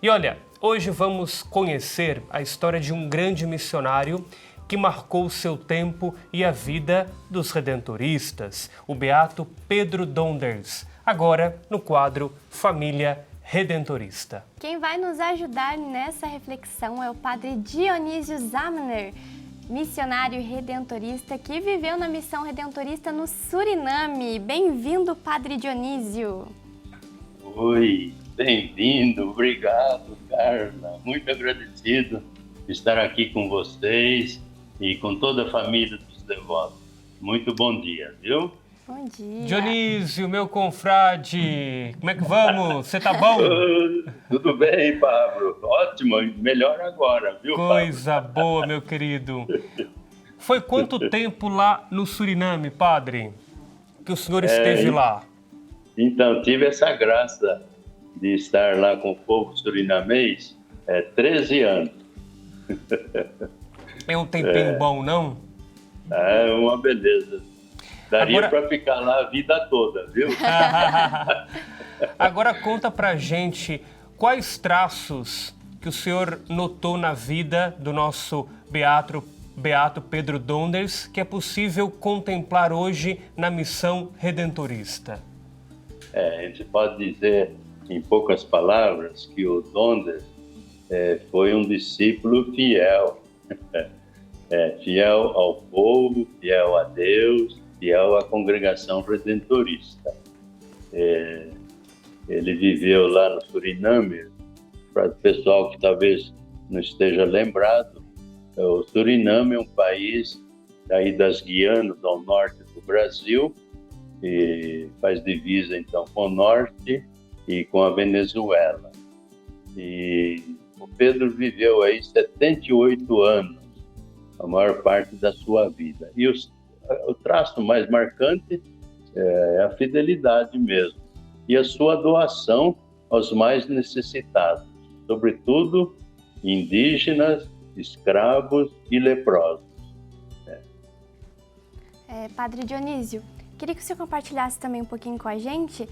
E olha, hoje vamos conhecer a história de um grande missionário que marcou o seu tempo e a vida dos redentoristas, o beato Pedro Donders, agora no quadro Família Redentorista. Quem vai nos ajudar nessa reflexão é o padre Dionísio Zamner, missionário redentorista que viveu na missão redentorista no Suriname. Bem-vindo, padre Dionísio. Oi, bem-vindo, obrigado, Carla. Muito agradecido de estar aqui com vocês e com toda a família dos devotos. Muito bom dia, viu? Bom dia. Dionísio, meu confrade, como é que vamos? Você tá bom? Tudo bem, Pablo? Ótimo, melhor agora, viu, Coisa Pablo? boa, meu querido. Foi quanto tempo lá no Suriname, padre, que o senhor esteve lá? Então, tive essa graça de estar lá com o povo surinamês 13 anos. É um tempinho bom, não? É uma beleza. Daria Agora... para ficar lá a vida toda, viu? Agora conta pra gente quais traços que o senhor notou na vida do nosso beato Pedro Donders que é possível contemplar hoje na missão redentorista. A gente pode dizer, em poucas palavras, que o Donders foi um discípulo fiel. Fiel ao povo, fiel a Deus, fiel à congregação redentorista. Ele viveu lá no Suriname. Para o pessoal que talvez não esteja lembrado, o Suriname é um país aí das Guianas, ao norte do Brasil, e faz divisa então com o norte e com a Venezuela. E o Pedro viveu aí 78 anos, a maior parte da sua vida. E o traço mais marcante é a fidelidade mesmo, e a sua doação aos mais necessitados, sobretudo indígenas, escravos e leprosos. Padre Dionísio, queria que o senhor compartilhasse também um pouquinho com a gente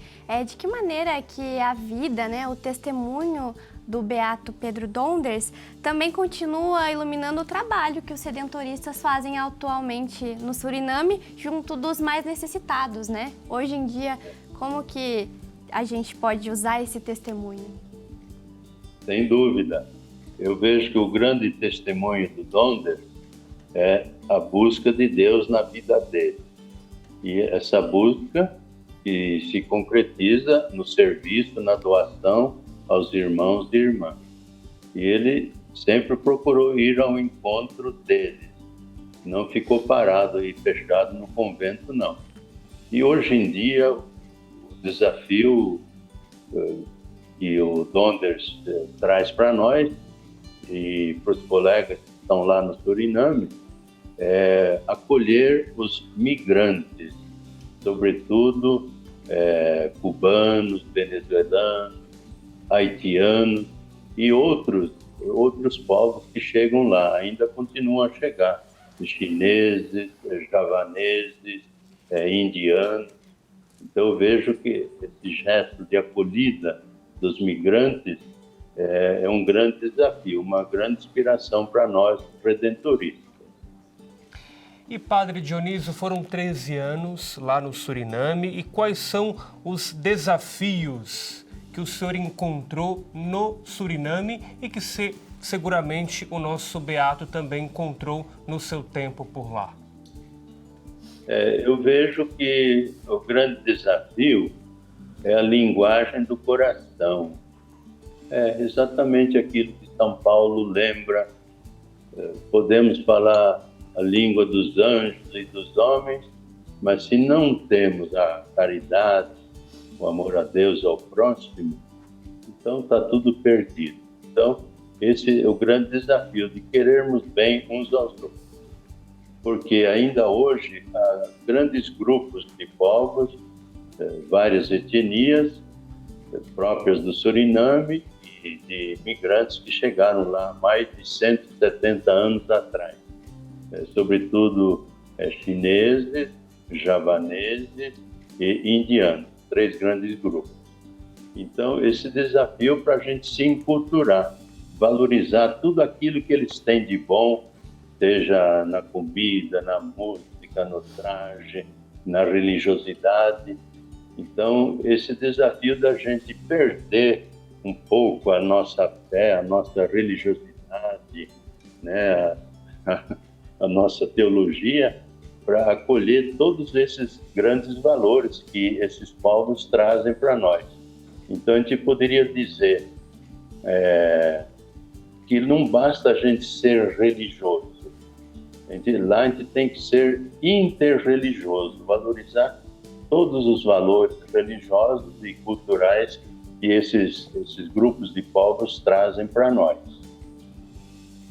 de que maneira que a vida, o testemunho do beato Pedro Donders também continua iluminando o trabalho que os redentoristas fazem atualmente no Suriname junto dos mais necessitados, né? Hoje em dia, como que a gente pode usar esse testemunho? Sem dúvida. Eu vejo que o grande testemunho do Donders é a busca de Deus na vida dele. E essa busca que se concretiza no serviço, na doação aos irmãos e irmãs. E ele sempre procurou ir ao encontro deles. Não ficou parado e fechado no convento, não. E hoje em dia, o desafio que o Donders traz para nós e para os colegas que estão lá no Suriname é acolher os migrantes, sobretudo cubanos, venezuelanos, haitianos e outros povos que chegam lá, ainda continuam a chegar, chineses, javaneses, indianos. Então eu vejo que esse gesto de acolhida dos migrantes é um grande desafio, uma grande inspiração para nós, redentoristas. E Padre Dionísio, foram 13 anos lá no Suriname, e quais são os desafios que o senhor encontrou no Suriname e que seguramente o nosso beato também encontrou no seu tempo por lá? Eu vejo que o grande desafio é a linguagem do coração. É exatamente aquilo que São Paulo lembra. Podemos falar a língua dos anjos e dos homens, mas se não temos a caridade, o amor a Deus e ao próximo, então está tudo perdido. Então, esse é o grande desafio, de querermos bem uns aos outros. Porque ainda hoje há grandes grupos de povos, várias etnias próprias do Suriname e de imigrantes que chegaram lá há mais de 170 anos atrás. Sobretudo chineses, javaneses e indianos, 3 grandes grupos. Então, esse desafio para a gente se enculturar, valorizar tudo aquilo que eles têm de bom, seja na comida, na música, no traje, na religiosidade. Então, esse desafio da gente perder um pouco a nossa fé, a nossa religiosidade, né, a nossa teologia, para acolher todos esses grandes valores que esses povos trazem para nós. Então, a gente poderia dizer que não basta a gente ser religioso. Lá a gente tem que ser interreligioso, valorizar todos os valores religiosos e culturais que esses grupos de povos trazem para nós.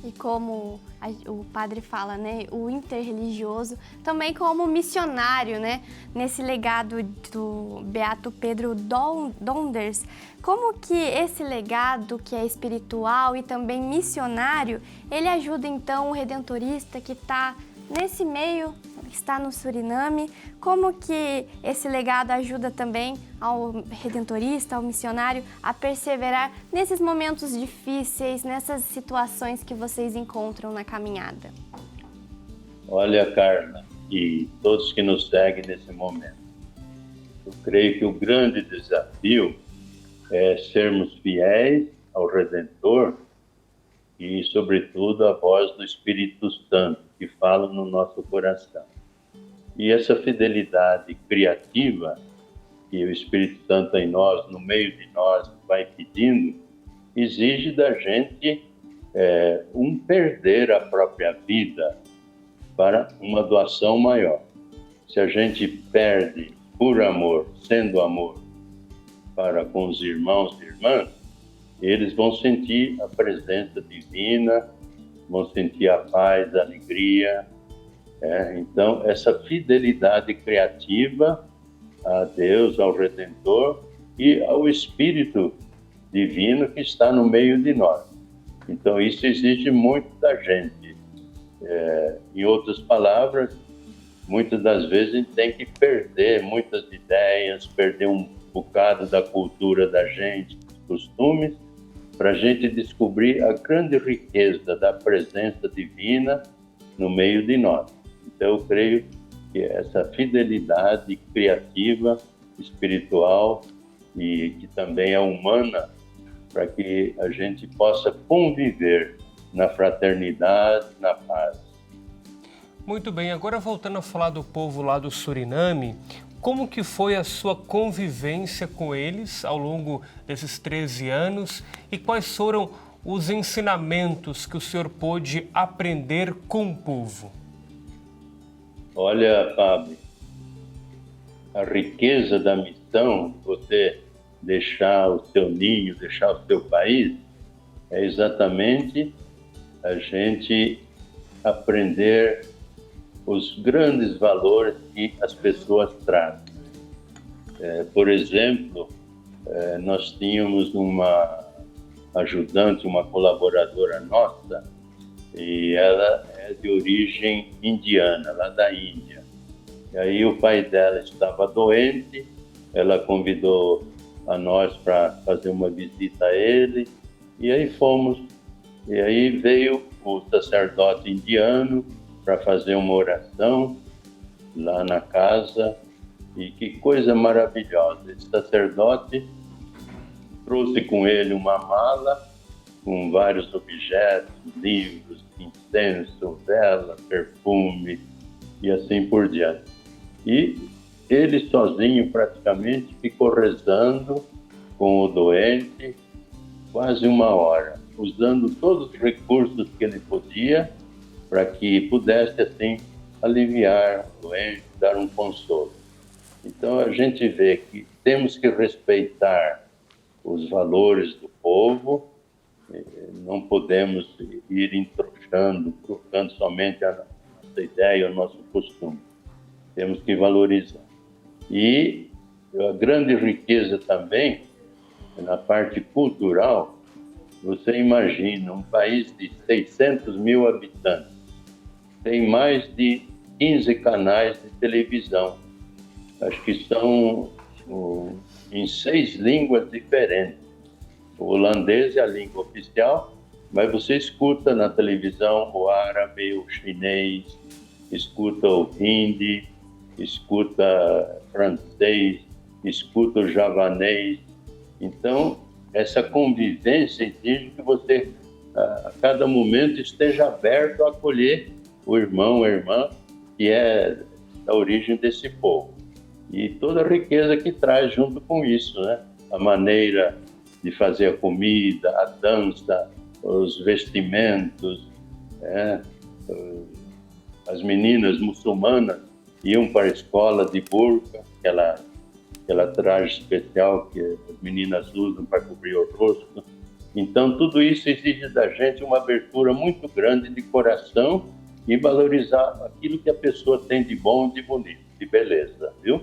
E como o padre fala, né, o interreligioso, também como missionário, né, nesse legado do Beato Pedro Donders, como que esse legado que é espiritual e também missionário, ele ajuda então o redentorista que está nesse meio, está no Suriname, como que esse legado ajuda também ao redentorista, ao missionário, a perseverar nesses momentos difíceis, nessas situações que vocês encontram na caminhada? Olha, Carla, e todos que nos seguem nesse momento, eu creio que o grande desafio é sermos fiéis ao Redentor e, sobretudo, à voz do Espírito Santo, que fala no nosso coração. E essa fidelidade criativa que o Espírito Santo em nós, no meio de nós, vai pedindo, exige da gente perder a própria vida para uma doação maior. Se a gente perde por amor, sendo amor para com os irmãos e irmãs, eles vão sentir a presença divina, vão sentir a paz, a alegria. Então, essa fidelidade criativa a Deus, ao Redentor e ao Espírito Divino que está no meio de nós. Então, isso exige muito da gente. Em outras palavras, muitas das vezes a gente tem que perder muitas ideias, perder um bocado da cultura da gente, dos costumes, para a gente descobrir a grande riqueza da presença divina no meio de nós. Então, eu creio que essa fidelidade criativa, espiritual e que também é humana, para que a gente possa conviver na fraternidade, na paz. Muito bem, agora voltando a falar do povo lá do Suriname, como que foi a sua convivência com eles ao longo desses 13 anos e quais foram os ensinamentos que o senhor pôde aprender com o povo? Olha, Fábio, a riqueza da missão, você deixar o seu ninho, deixar o seu país, é exatamente a gente aprender os grandes valores que as pessoas trazem. Por exemplo, nós tínhamos uma ajudante, uma colaboradora nossa, e ela é de origem indiana, lá da Índia. E aí o pai dela estava doente, ela convidou a nós para fazer uma visita a ele, e aí fomos. E aí veio o sacerdote indiano para fazer uma oração lá na casa, e que coisa maravilhosa. Esse sacerdote trouxe com ele uma mala com vários objetos, livros, incenso, vela, perfume e assim por diante. E ele sozinho praticamente ficou rezando com o doente quase 1 hora, usando todos os recursos que ele podia para que pudesse assim aliviar o doente, dar um consolo. Então a gente vê que temos que respeitar os valores do povo, não podemos ir entroxando, trocando somente a nossa ideia, o nosso costume. Temos que valorizar. E a grande riqueza também, na parte cultural, você imagina um país de 600 mil habitantes, tem mais de 15 canais de televisão. Acho que são em 6 línguas diferentes. O holandês é a língua oficial, mas você escuta na televisão o árabe, o chinês, escuta o hindi, escuta francês, escuta o javanês. Então, essa convivência exige que você, a cada momento, esteja aberto a acolher o irmão, a irmã, que é da origem desse povo. E toda a riqueza que traz junto com isso, né? A maneira de fazer a comida, a dança, os vestimentos, as meninas muçulmanas iam para a escola de burca, aquela traje especial que as meninas usam para cobrir o rosto. Então, tudo isso exige da gente uma abertura muito grande de coração e valorizar aquilo que a pessoa tem de bom, de bonito, de beleza, viu?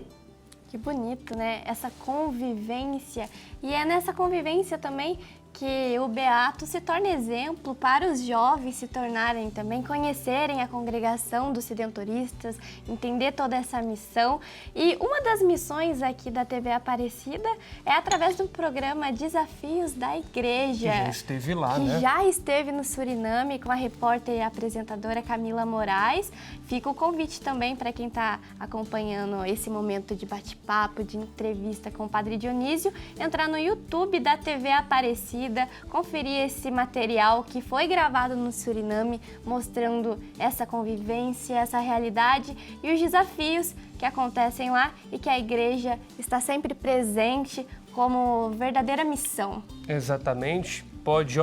Que bonito, né? Essa convivência. E é nessa convivência também que o Beato se torna exemplo para os jovens se tornarem também, conhecerem a congregação dos Redentoristas, entender toda essa missão. E uma das missões aqui da TV Aparecida é através do programa Desafios da Igreja. Que já esteve lá, né? Que já esteve no Suriname com a repórter e apresentadora Camila Moraes. Fica o convite também para quem está acompanhando esse momento de bate-papo, de entrevista com o Padre Dionísio, entrar no YouTube da TV Aparecida, conferir esse material que foi gravado no Suriname, mostrando essa convivência, essa realidade e os desafios que acontecem lá e que a igreja está sempre presente como verdadeira missão. Exatamente. Pode,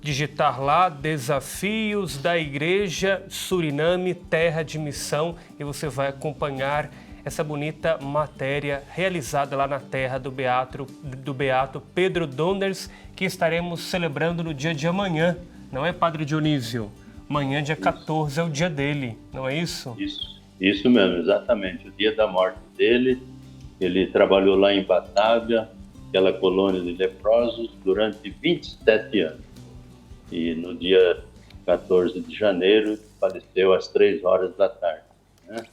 digitar lá Desafios da Igreja Suriname, Terra de Missão, e você vai acompanhar essa bonita matéria realizada lá na terra do Beato Pedro Donders, que estaremos celebrando no dia de amanhã, não é, Padre Dionísio? Amanhã, dia 14, é o dia dele, não é isso? Isso mesmo, exatamente. O dia da morte dele, ele trabalhou lá em Batávia, aquela colônia de leprosos, durante 27 anos. E no dia 14 de janeiro, faleceu às 3 horas da tarde, né?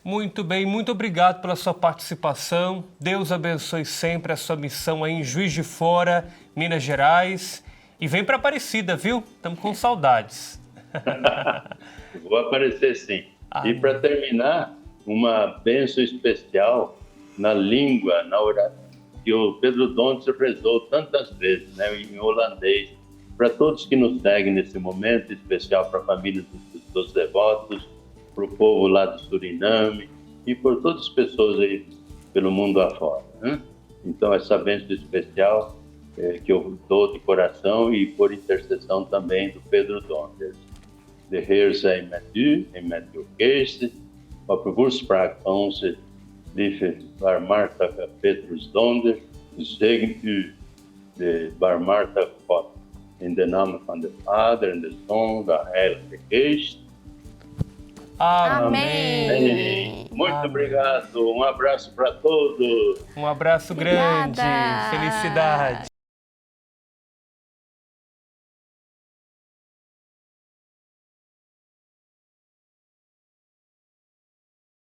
Muito bem, muito obrigado pela sua participação. Deus abençoe sempre a sua missão aí em Juiz de Fora, Minas Gerais. E vem para Aparecida, viu? Estamos com saudades. Vou aparecer sim. E para terminar, uma bênção especial na língua, na oração, que o Pedro Donders rezou tantas vezes, né, em holandês, para todos que nos seguem nesse momento, especial para a família dos devotos, para o povo lá do Suriname e por todas as pessoas aí pelo mundo afora, né? Então, essa bênção especial que eu dou de coração e por intercessão também do Pedro Donders. De Heer zij met u en met uw geest. Op uw woenspraak van onze lieve barmhartige Petrus Donders. Zegen u, de barmhartige God. In de naam van de Vader en de Zoon, da Heilige Geest. Amém. Muito obrigado. Um abraço para todos. Um abraço grande. Obrigada. Felicidade.